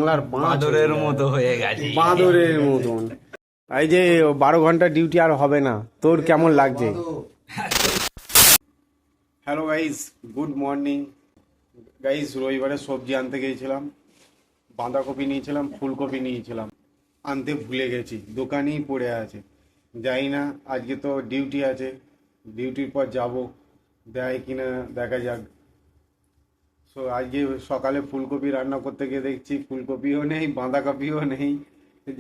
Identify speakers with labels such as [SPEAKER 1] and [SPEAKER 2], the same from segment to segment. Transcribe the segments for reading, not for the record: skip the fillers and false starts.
[SPEAKER 1] বাংলার
[SPEAKER 2] বাঁদরের মতো হয়ে গেছে।
[SPEAKER 1] বাঁদরের মতন। এই যে 12 ঘন্টা ডিউটি আর হবে না, তোর কেমন লাগছে? Hello guys, good morning guys. রবিবারে সবজি আনতে গিয়েছিলাম, বাঁধাকপি নিয়েছিলাম, ফুলকপি নিয়েছিলাম, আনতে ভুলে গেছি, দোকানেই পড়ে আছে। যাই না, আজকে তো ডিউটি আছে, ডিউটির পর যাব, দেয় কিনা দেখা যাক। সো আজকে সকালে ফুলকপি রান্না করতে গিয়ে দেখছি ফুলকপিও নেই, বাঁধাকপিও নেই।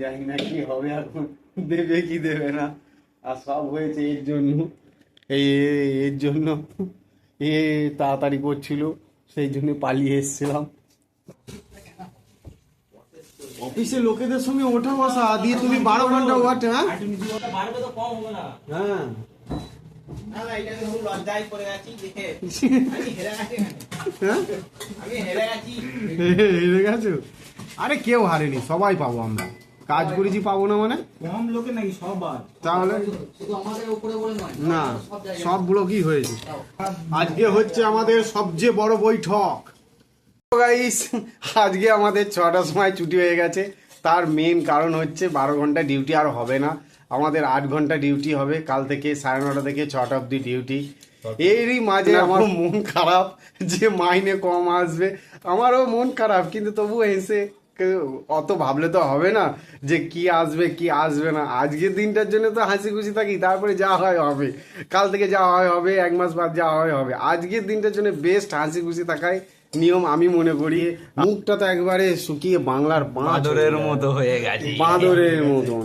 [SPEAKER 1] জানি না কি হবে এখন, দেবে কি দেবে না। আর সব হয়েছে এর জন্য, এর জন্য এ তাড়াতাড়ি করছিল, সেই জন্য পালিয়ে এসেছিলাম। অফিসে লোকেদের সঙ্গে ওঠা বসা দিয়ে তুমি 12 ঘন্টা ওয়াট। হ্যাঁ হ্যাঁ হেরে গেছো? আরে কেউ হারেনি, সবাই পাবো আমরা। কাজ করেছি পাবো না মানে?
[SPEAKER 2] কম লোকে নাকি সবার?
[SPEAKER 1] তাহলে না, সবগুলো কি হয়েছে? আজকে হচ্ছে আমাদের সবচেয়ে বড় বৈঠক গাইস। আজকে আমাদের 6টার সময় ছুটি হয়ে গেছে। তার মেন কারণ হচ্ছে 12 ঘন্টা ডিউটি আর হবে না, আমাদের 8 ঘন্টা ডিউটি হবে। কাল থেকে 9:30 থেকে 6টা অবধি ডিউটি। এরই মাঝে আমার মন খারাপ যে মাইনে কম আসবে। আমারও মন খারাপ, কিন্তু তবু এসে অত ভাবলে তো হবে না যে কি আসবে কি আসবে না। আজকের দিনটার জন্য তো হাসি খুশি থাকি, তারপরে যা হয় হবে। কাল থেকে যা হয় হবে, 1 মাস বাদ যা হয় হবে। আজকের দিনটার জন্য বেস্ট হাসি খুশি থাকাই নিয়ম আমি মনে করি। মুখটা তো একবারে শুকিয়ে বাংলার
[SPEAKER 2] বাঁদরের মতো হয়ে গেছে।
[SPEAKER 1] বাঁদরের মতন।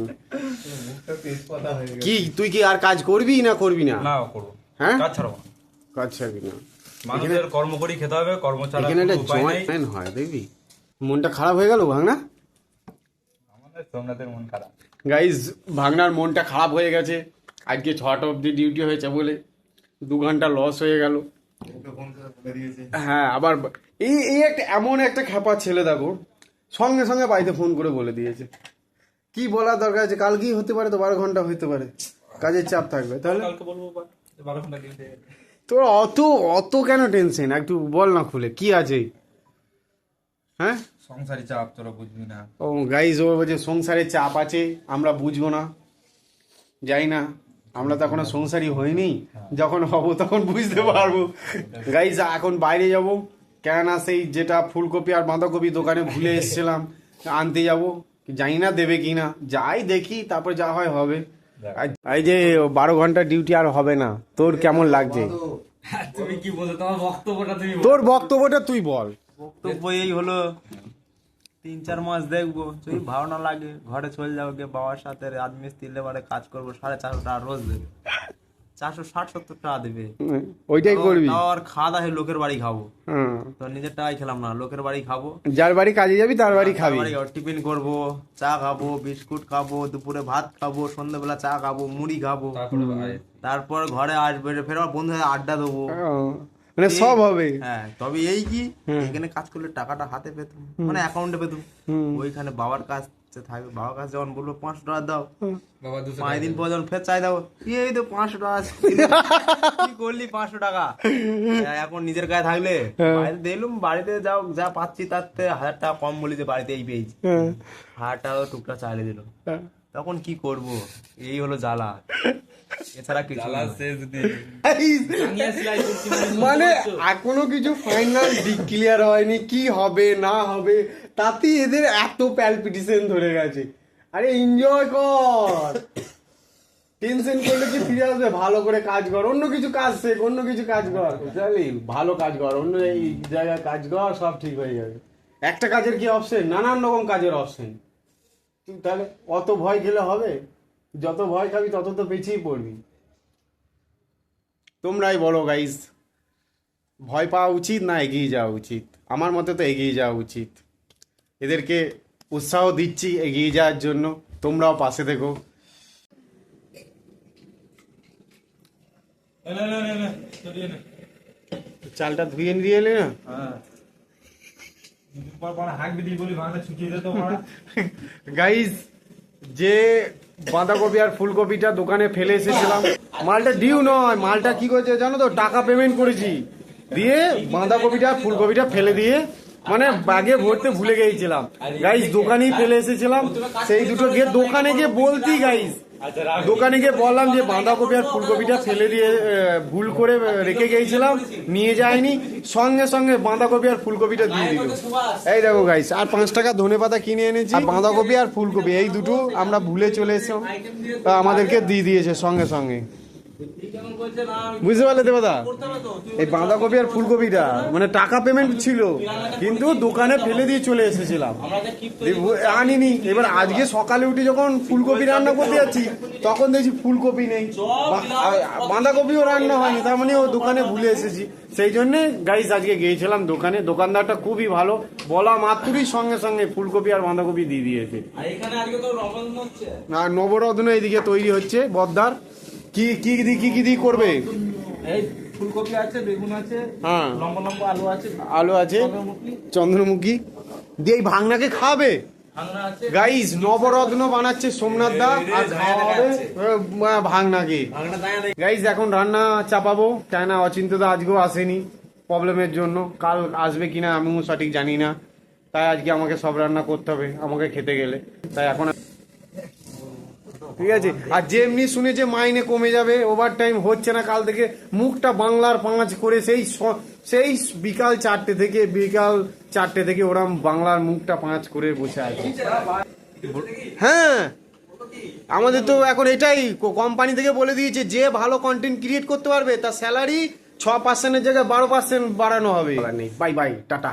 [SPEAKER 1] কি তুই কি আর কাজ করবি না করবি না?
[SPEAKER 2] না করব।
[SPEAKER 1] হ্যাঁ,
[SPEAKER 2] কাজ ছাড়বো না।
[SPEAKER 1] কাজ ছাড়বি না।
[SPEAKER 2] মানুষের কর্ম করি খেতে হবে, কর্ম ছাড়া
[SPEAKER 1] এখানে একটা
[SPEAKER 2] উপায় নেই।
[SPEAKER 1] জয়েন্ট হয়, দেখবি মনটা খারাপ হয়ে গেল ভাঙনা।
[SPEAKER 2] আমাদের সোমনাথের মন খারাপ।
[SPEAKER 1] গাইজ, ভাঙনার মনটা খারাপ হয়ে গেছে। আজকে 6টা অবধি ডিউটি হয়েছে বলে 2 ঘন্টা লস হয়ে গেল। হ্যাঁ, আবার এই এই একটা এমন একটা খ্যাপা ছেলে, দেখো সঙ্গে সঙ্গে বাড়িতে ফোন করে বলে দিয়েছে। কি বলার দরকার আছে? কালকেই হতে পারে, তো 12 ঘন্টা হতে পারে, কাজের চাপ থাকবে। তাহলে
[SPEAKER 2] কালকে বলবো 12 ঘন্টা ডিউটি।
[SPEAKER 1] তোর অত অত কেন টেনশন? একটু বল না খুলে, কি আছে? হ্যাঁ,
[SPEAKER 2] সংসারী চাপ তোরা বুঝবি না।
[SPEAKER 1] ও গাইজ, ও বলছে সংসারের চাপ আছে, আমরা বুঝবো না। যাই না, আমরা তো এখনো সংসারই হয়নি, যখন হব তখন বুঝতে পারবো। গাইজ, এখন বাইরে যাব, কেননা সেই যেটা ফুলকপি আর বাঁধাকপি দোকানে ভুলে এসেছিলাম, আনতে যাব। জানি না দেবে কিনা, যাই দেখি, তারপর যা হয় হবে। এই যে 12 ঘন্টা ডিউটি আর হবে না, তোর কেমন লাগছে?
[SPEAKER 2] তুমি কি বলছো? তোমার বক্তব্যটা তুমি
[SPEAKER 1] তোর বক্তব্যটা তুই বল।
[SPEAKER 3] বক্তব্য এই হলো, 3-4 মাস দেখবো, যদি ভালো না লাগে ঘরে চলে যাবো, গিয়ে বাবার সাথে রাজমিস্ত্রি লেবারে কাজ করবো। 450 টাকা রোজ দেবে, 460-70 টাকা দেবে।
[SPEAKER 1] ওইটাই করবি?
[SPEAKER 3] তাও আর খাওয়া দাওয়া লোকের বাড়ি খাবো,
[SPEAKER 1] হ্যাঁ,
[SPEAKER 3] তো নিজের টাকায় খেলাম না, লোকের বাড়ি খাবো।
[SPEAKER 1] যার বাড়ি কাজে যাবি তার বাড়ি খাবি।
[SPEAKER 3] টিফিন করবো, চা খাবো, বিস্কুট খাবো, দুপুরে ভাত খাবো, সন্ধ্যাবেলা চা খাবো, মুড়ি খাবো। তারপর ঘরে আসবে, ফের আমার বন্ধুদের আড্ডা দেবো।
[SPEAKER 1] মানে সব হবে।
[SPEAKER 3] হ্যাঁ, তবে এই কি, এখানে কাজ করলে টাকাটা হাতে পেতুম, মানে অ্যাকাউন্টে পেতুম। ওইখানে বাবার কাছে থাকবে, বাবার কাছে যখন বলবো 500 টাকা দাও,
[SPEAKER 2] বাবা
[SPEAKER 3] 5 দিন পর যখন ফের চাই দাও, এই তো 500 টাকা কি করলি 500 টাকা। এখন নিজের গায়ে থাকলে বাড়িতে দিলুম, বাড়িতে যাও, যা পাচ্ছি তার থেকে 1000 টাকা কম বলি যে বাড়িতে এই পেয়েছি, 1000 টাকা টুকটা চাইলে দিল, তখন কি করব? এই হলো জ্বালা, এছাড়া কিছু না।
[SPEAKER 1] মানে এখনো কিছু ফাইনাল ডিক্লিয়ার হয়নি, কি হবে না হবে, তাতে এদের এত প্যালপিটেশন ধরে গেছে। আরে এনজয় কর, টেনশন করলে কি ফিরে আসবে? ভালো করে কাজ কর, অন্য কিছু কাজ শেখ, অন্য কিছু কাজ কর, বুঝলি? ভালো কাজ কর, অন্য এই জায়গায় কাজ কর, সব ঠিক হয়ে যাবে। একটা কাজের কি অপশন? নানান রকম কাজের অপশন। তাহলে অত ভয় খেলে হবে? যত ভয় খাবি তত তো পেছিয়ে পড়বি। তোমরাই বলো গাইস, ভয় পাওয়া উচিত না এগিয়ে যাওয়া উচিত? আমার মতে তো এগিয়ে যাওয়া উচিত। এদেরকে উৎসাহ দিচ্ছি এগিয়ে যাওয়ার জন্য, তোমরাও পাশে থেকো। চালটা ধুয়ে নিয়ে এলে না? গাইস, যে বাঁধাকপি আর ফুলকপিটা দোকানে ফেলে এসেছিলাম, মালটা ডিউ নয়, মালটা কি করেছে জানো তো? টাকা পেমেন্ট করেছি, দিয়ে বাঁধাকপিটা ফুলকপিটা ফেলে দিয়ে মানে ব্যাগে ভরতে ভুলে গিয়েছিলাম গাইস, দোকানেই ফেলে এসেছিলাম। সেই দুটো গিয়ে দোকানে গিয়ে বলতি গাইস, দোকানে গিয়ে বললাম যে বাঁধাকপি আর ফুলকপিটা ফেলে দিয়ে ভুল করে রেখে গিয়েছিলাম, নিয়ে যায়নি, সঙ্গে সঙ্গে বাঁধাকপি আর ফুলকপিটা দিয়ে দিল। এই দেখো গাইস, আর 5 টাকা ধনেপাতা কিনে এনেছি, আর বাঁধাকপি আর ফুলকপি এই দুটো আমরা ভুলে চলে এসেছিলাম, আমাদেরকে দিয়ে দিয়েছে সঙ্গে সঙ্গে। বুঝতে পারলে দেবদা, এই বাঁধাকপি আর ফুলকপিটা মানে টাকা পেমেন্ট ছিল, কিন্তু দোকানে ফেলে দিয়ে চলে এসেছিলাম, আনিনি। এবার আজকে সকালে উঠে যখন ফুলকপি রান্না করতে যাচ্ছি, তখন দেখছি ফুলকপি নেই, বাঁধাকপিও রান্না হয়নি, তার মানে ও দোকানে ভুলে এসেছি। সেই জন্য গাইস আজকে গিয়েছিলাম দোকানে, দোকানদারটা খুবই ভালো, বলা মাত্রই সঙ্গে সঙ্গে ফুলকপি আর বাঁধাকপি দিয়ে দিয়েছে। আর নবরত্ন এইদিকে তৈরি হচ্ছে বদ্দার। কি কি কি কি দিয়ে করবে?
[SPEAKER 2] এই ফুলকপি আছে, বেগুন আছে,
[SPEAKER 1] হ্যাঁ,
[SPEAKER 2] লম্বা লম্বা আলু আছে,
[SPEAKER 1] আলু আছে, চন্দ্রমুখী দিয়ে এই ভাঙনাকে খাবে
[SPEAKER 2] ভাঙনা আছে,
[SPEAKER 1] গাইস। নবরত্ন বানাচ্ছে সোমনাথ দা, আর খাওয়াবে ভাঙনাকে। গাইস এখন রান্না চাপাবো, কেন অচিন্তদা আজকেও আসেনি প্রবলেমের জন্য, কাল আসবে কিনা আমিও সঠিক জানি না, তাই আজকে আমাকে সব রান্না করতে হবে আমাকে খেতে গেলে, তাই এখন ঠিক আছে। আর যেমনি শুনেছে মাইনে কমে যাবে, ওভার টাইম হচ্ছে না কাল থেকে, মুখটা বাংলার 5 করে সেই বিকাল 4টে থেকে ওরা বাংলার মুখটা 5 করে বসে আছে। হ্যাঁ, আমাদের তো এখন এটাই কোম্পানি থেকে বলে দিয়েছে, যে ভালো কন্টেন্ট ক্রিয়েট করতে পারবে তার স্যালারি 6% জায়গায় 12% বাড়ানো হবে। Bye bye, tata.